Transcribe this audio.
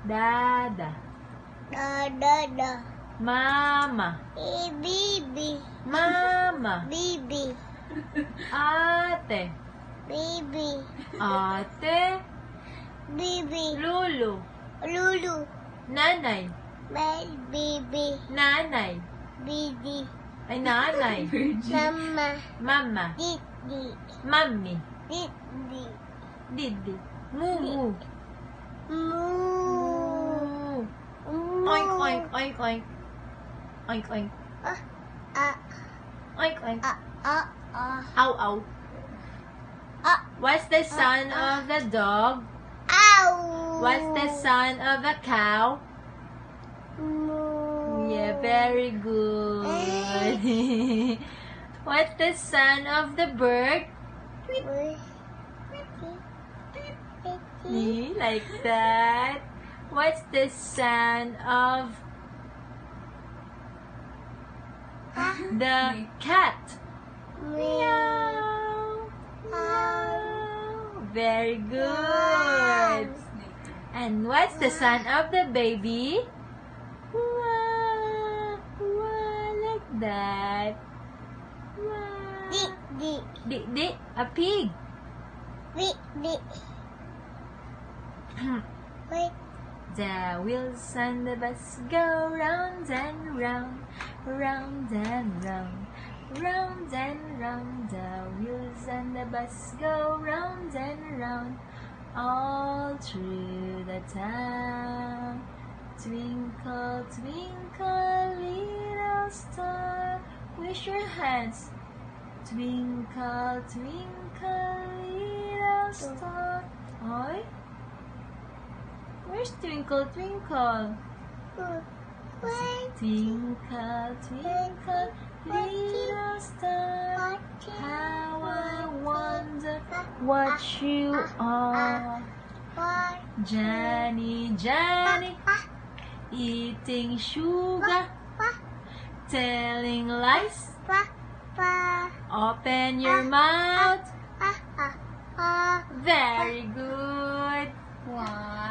Dada. Dada. Mama. Bibi. Mama. Bibi. Ate. Bibi. Ate. Bibi. Lulu. Lulu. Nanay. Bibi. Nanay. Bibi. Ay, nanay. Mama. Mama. Didi. Mami. Didi. Didi. Mumu. Moo. Oink, oink, oink, oink. Oink, oink. Oink, oink. Ow, ow. What's the son of the dog? Ow. What's the son of the cow? Moo. Yeah, very good. What's the son of the bird? Like that. What's the son of the cat? Meow. Meow. Very good. And what's the son of the baby? Wah, wah, like that. Wah. Di, a pig. The wheels on the bus go round and round, round and round, round and round. The wheels on the bus go round and round, all through the town. Twinkle, twinkle, little star, with your hands. Twinkle, twinkle, little star. Oi? Where's Twinkle, Twinkle? Twinkle, twinkle, little star, how I wonder what you are. Johnny, Johnny, eating sugar, telling lies. Open your mouth. Very good. Wow.